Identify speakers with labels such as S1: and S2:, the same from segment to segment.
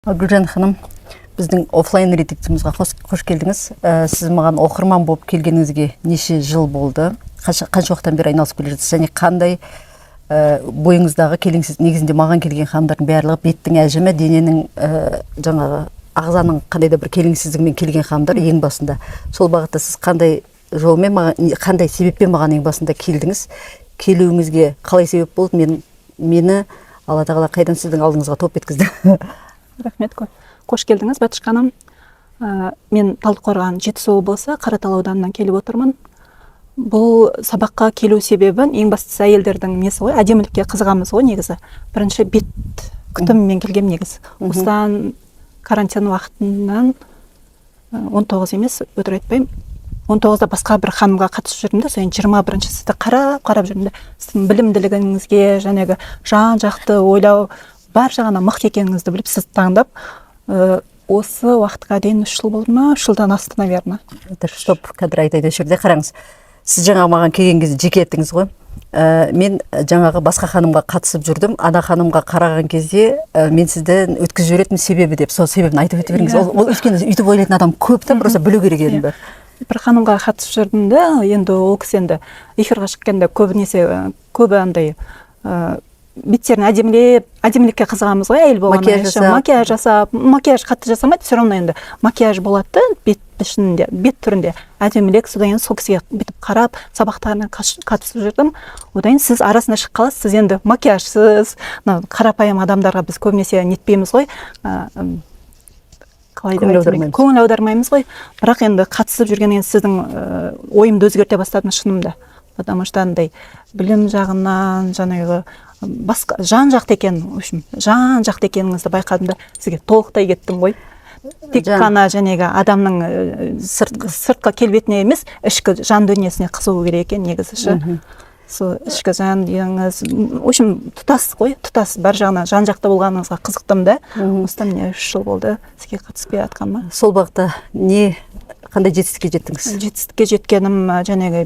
S1: Гүлжан ханым, біздің офлайн редакциямызға қош келдіңіз. Сіз маған оқырман болып келгеніңізге неше жыл болды? Қанша уақыттан бері айналысып келе жатырсыз? Және қандай бойыңыздағы келеңсіз, негізінде маған келген ханымдардың барлығы беттің әжімі, дененің жаңағы ағзаның қандай да бір келеңсіздігімен келген ханымдар ең басында. Сол бағытта сіз қандай жолмен, қандай себеппен маған ең басында келдіңіз? Келуіңізге қалай себеп болды? Мені Алла тағала қайдан сіздің алдыңызға топ еткізді?
S2: Рахмет, қош келдіңіз, Батышқа ханым. Мен Талдықорған, Жетісу облысы, Қаратал ауданынан келіп отырмын. Бұл сабаққа келу себебін ең бастысы әйелдердің несі ғой, әдемілікке қызығамыз ғой негізі. Бірінші бет күтіммен келгем негізі. Осыдан карантин уақытынан 19 емес, өтірік айтпаймын. 19-да басқа бір ханымға қатысып жүрдім де, соен 21-ші сізді қарап жүрдім де, сіздің білімділігіңізге, жәнегі жан-жақты ойлау, бар жағына мықты екеніңізді біліп, сізді таңдап, осы уақытқа дейін 3 жыл болды ма, 3 жылдан асты, наверное.
S1: Стоп, кадр айтайды жерде қараңыз. Сіз жаңа маған келген кезде жеке еттіңіз ғой. Мен жаңағы басқа ханымға қатысып жүрдім. Ана ханымға қараған кезде мен сізді өткізіп жіберетін себебі деп, сол себебін айтып өте беріңіз. Ол өйткені өйтіп ойлайтын адам көп та, просто білу керек едім бе.
S2: Бір ханымға қатысып жүрдім де, енді ол кісі енді эфирға шыққанда көбі андай беттерін әдемілікке қызығамыз ғой, әйел болғаннан макияж жасап, макияж қатты жасамайды, все равно енді макияж болады бет пішінінде, бет түрінде әдемілік. Содан кейін сол кісіге бүйтіп қарап, сабақтарына қатысып жүрдім. Одан сіз арасында шығып қаласыз, сіз енді макияжсыз, қарапайым адамдарға біз көбінесе нетпейміз ғой, көңіл аудармаймыз ғой. Бірақ енді қатысып жүргеннен сіздің ойымды өзгерте бастадым шынымда. Потому что андай білім жағынан, жаңағы басқа жан-жақты екен, жан-жақты екеніңізді байқадым да, сізге толықтай кеттім ғой. Тек қана жәнегі адамның сыртқа келбетіне емес, ішкі жан дүниесіне қызығу керек екен негізі. Сол ішкі жан деңіз, тұтас қой, тұтас бар жағына жан-жақты болғаныңызға қызықтым да. Осыдан 3 жыл болды сізге қатыспай жатқаныма.
S1: Сол бағытта қандай жетістікке жеттіңіз?
S2: Жетістікке жеткенім жәнегі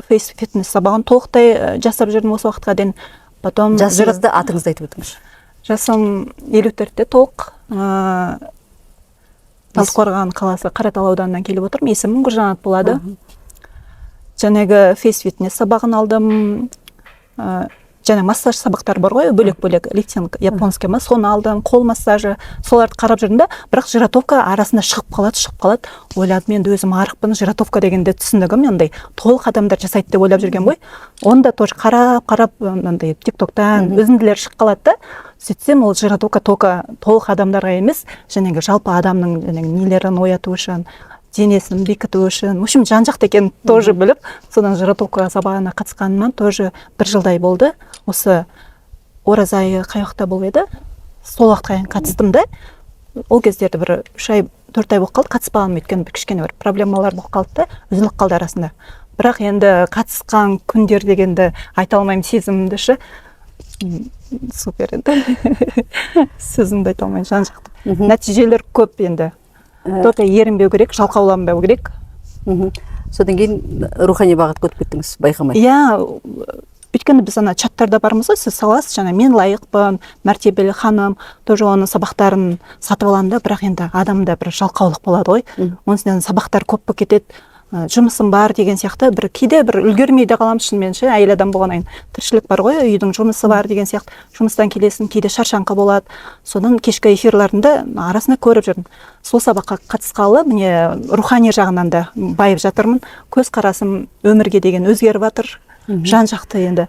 S2: фитнес сабағын толықтай жасап жүрдім осы уақытқа дейін. Потом
S1: жасыңызды, атыңызды айтып өтіңіз.
S2: Жасым 54-те толық. Талдықорған қаласы, Қаратал ауданынан келіп отырмын. Есімім Гүлжанат болады. Жәнегі фитнес сабағын алдым. Және массаж сабақтар бар ғой, бөлек-бөлек, лифтинг, японский ма, соны алдым, қол массажы, соларды қарап жүрдім да, бірақ жиратовка арасында шығып қалады. Ойладым, енді өзім арықпын, жиратовка дегенде түсіндігім, андай толық адамдар жасайды деп ойлап жүрген ғой. Онда тоже қарап, андай тиктоктан өзінділер шығып қалады да. Сөйтсем, ол жиратовка толық адамдарға емес, жәнегі жалпы адамның нелерін ояту үшін, денесін бекіту үшін, жан-жақты екен тоже біліп, содан жиратовка сабағына қатысқанымнан тоже 1 жылдай болды. Осы ораза айы қай уақытта болып еді, сол уақытқа қатыстым да. Ол кездерде бір 3 ай 4 ай болып қалды, қатыспағаным, өйткені бір кішкене бір проблемалар болып қалды да, үзіліп қалды арасында. Бірақ енді қатысқан күндер дегенді айта алмаймын, сезімімді ше. Супер енді. Сөзімді айта алмаймын, жан-жақты. Нәтижелер көп енді. Только ерінбеу керек, жалқауланбау керек.
S1: Содан кейін рухани бағыт көтіп кеттіңіз, байқамай.
S2: Өйткені біз чаттарда бармыз ғой, сіз саласыз, мен лайықпын, мәртебелі ханым, тоже оның сабақтарын сатып аламын да, бірақ енді адамда бір жалқаулық болады ғой. Онсынан сабақтар көп болып кетеді, жұмысым бар деген сияқты, бір кейде бір үлгермейді қаламыз шынымен ше, әйел адам болғаннан тіршілік бар ғой, үйдің жұмысы бар деген сияқты, жұмыстан келесің, кейде шаршаңқы болады. Содан кешкі эфирларында арасында көріп жүрдім. Сол сабаққа қатысқалы, міне рухани жағынан да байып жатырмын. Көз қарасым өмірге деген өзгеріп жатыр, жан-жақты енді.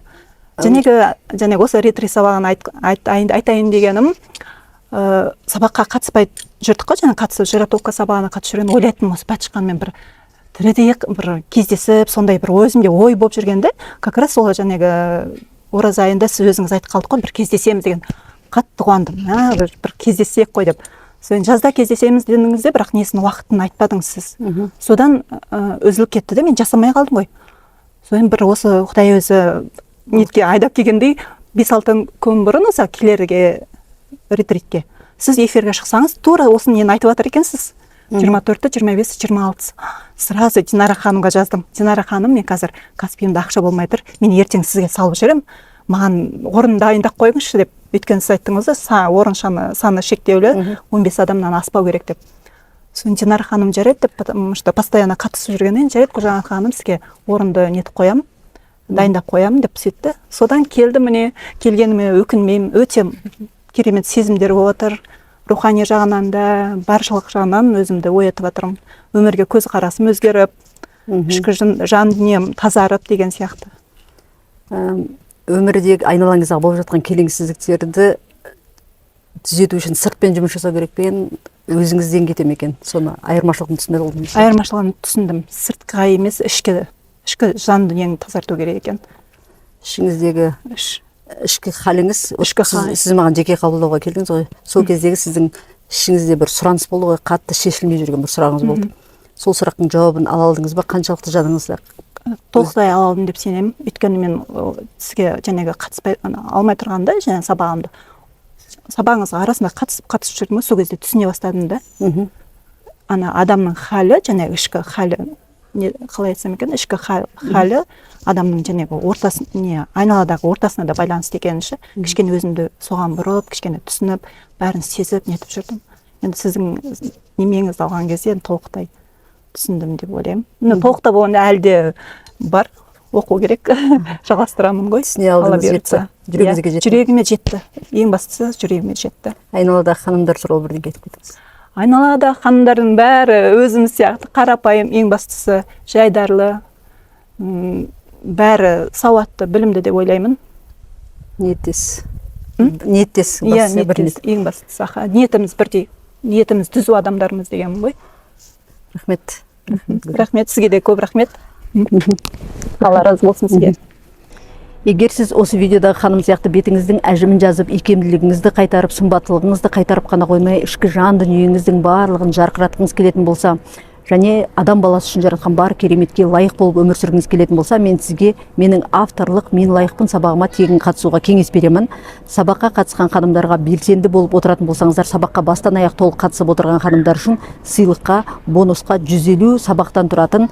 S2: Және осы ретри сабағын айтайын дегенім, сабаққа қатыспай жүрдік қой, қатысып жиратовка сабағына қатысып жүрген, ойлайтын осы Батышқанмен бір тірідей бір кездесіп, сондай бір өзімде ой болып жүргенде, как раз сол ораза айында сіз өзіңіз айтып қалдық қой, бір кездесеміз деген, қатты қуандым, бір кездесек қой деп. Содан жазда кездесеміз дедіңізде, бірақ несін уақытын айтпадыңыз сіз. Содан үзіліп кетті де, мен жасамай қалдым ғой. Содан бір осы Құдай өзі нетке айдап келгендей, 5-6 күн бұрын осы келерге ретритке. Сіз эфирге шықсаңыз, тура осын нені айтып жатыр екенсіз. 24-ті, 25-ті, 26-ті. Сразу Динара ханымға жаздым. Динара ханым, мен қазір Каспиімде ақша болмай тұр. Мен ертең сізге салып жүрем. маған орын дайындап қойыңызшы деп. Өйткені сіз айттыңыз да, орын саны шектеулі, 15 адамнан аспау керек деп. Сосын Динара ханым жарайды деп, потому что постоянно қатысып жүргеннен жарайды, Гүлжан ханым сізге орынды нетіп қоямын, дайындап қоямын деп сөйтті. Содан келді, міне келгеніме өкінбеймін, өте керемет сезімдер болып отыр. Рухани жағынан да, баршылық жағынан өзімді оятып жатырмын. Өмірге көз қарасым өзгеріп, ішкі жан дүнием тазарып деген сияқты.
S1: Өмірдегі айналаңызға болып жатқан келеңсіздіктерді түзету үшін сыртпен жұмыс жасау керек пе, өзіңізден кете ме екен? Соны айырмашылығын түсінер олдыңыз?
S2: Айырмашылығын түсіндім. Сыртқа емес, ішкі жан дүниеңді тазарту керек екен.
S1: Ішіңіздегі ішкі халіңіз, сіз маған жеке қабылдауға келдіңіз ғой. Сол кездегі сіздің ішіңізде бір сұраныс болды ғой, қатты шешілмей жүрген бір сұрағыңыз болды. Сол сұрақтың жауабын ала алдыңыз ба? Қаншалықты жаныңызда?
S2: Толықтай ала алдым деп сенемін. Өйткені мен сізге жаңағы қатыспай алмай тұрғанда, және сабағыңызға арасында қатысып жүрдім, сол кезде түсіне бастадым да. Адамның халі, жаңағы ішкі халі, қалай айтсам екен, ішкі халі адамның жаңағы айналадағы ортасына да байланысты екенін кішкене өзімді соған бұрып, кішкене түсініп, бәрін сезіп, нетіп жүрдім. Енді сіздің немеңізді алған кезде толықтай түсіндім деп ойлаймын. Толықта болғанда әлде бар, оқу керек, жалғастырамын ғой.
S1: Түсіне алдыңыз жетті, жүрегіңізге жетті.
S2: Жүрегіме жетті, ең бастысы жүрегіме жетті.
S1: Айналадағы ханымдар туралы бірден кетіп кетіңіз.
S2: Айналадағы ханымдардың бәрі өзіміз сияқты қарапайым, ең бастысы жайдарлы, бәрі сауатты, білімді деп ойлаймын.
S1: Ниеттес. Ниеттес.
S2: Ең бастысы. Ниетіміз бірдей. Ниетіміз түзу адамдарымыз деген ғой.
S1: Рахмет.
S2: Рахмет, сізге де көп рахмет. Алла разы болсын сізге.
S1: Егер сіз осы видеодағы ханым сияқты бетіңіздің әжімін жазып, икемділігіңізді қайтарып, сымбаттылығыңызды қайтарып қана қоймай, ішкі жан дүниеңіздің барлығын жарқыратқыңыз келетін болса, және адам баласы үшін жаратқан бар кереметке лайық болып өмір сүргіңіз келетін болса, мен сізге менің авторлық мен лайықпын сабағыма тегін қатысуға кеңес беремін. Сабаққа қатысқан ханымдарға белсенді болып отыратын болсаңыздар, сабаққа бастан аяқ толық қатысып отырған ханымдар үшін сыйлыққа, бонусқа 150 сабақтан тұратын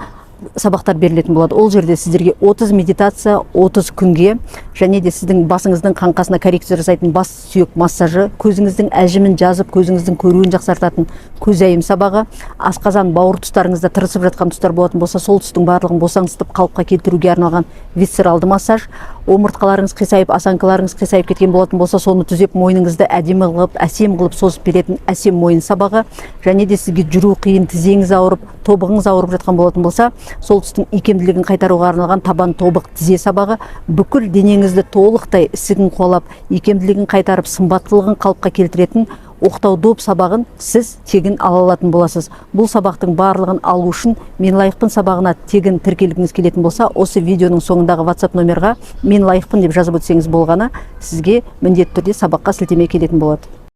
S1: сабақтар берілетін болады. Ол жерде сіздерге 30 медитация 30 күнге, және де сіздің басыңыздың қаңқасына коррекция жасайтын бас сүйек массажы, көзіңіздің әжімін жазып, көзіңіздің көруін жақсартатын көзайым сабағы, асқазан бауыр тұстарыңызда тырысып жатқан тұстар болатын болса, сол тұстың барлығын босаңсытып қалыпқа келтіруге арналған висцералды массаж, омыртқаларыңыз қисайып, осанкаларыңыз қисайып кеткен болатын болса, соны түзеп, мойныңызды әдемі қылып, әсем қылып созып беретін әсем мойын сабағы, және де сізге жүру қиын, тізеңіз ауырып, тобығыңыз ауырып жатқан болатын болса, сол тұстың икемділігін қайтаруға арналған табан тобық тізе сабағы, бүкіл денеңізді толықтай ісігін қуалап, икемділігін қайтарып, сымбаттылығын қалыпқа келтіретін оқтау доп сабағын сіз тегін ала алатын боласыз. Бұл сабақтың барлығын алу үшін мен лайықпын сабағына тегін тіркелгіңіз келетін болса, осы видеоның соңындағы WhatsApp номерға мен лайықпын деп жазып өтсеңіз болғаны, сізге міндетті түрде сабаққа сілтеме келетін болады.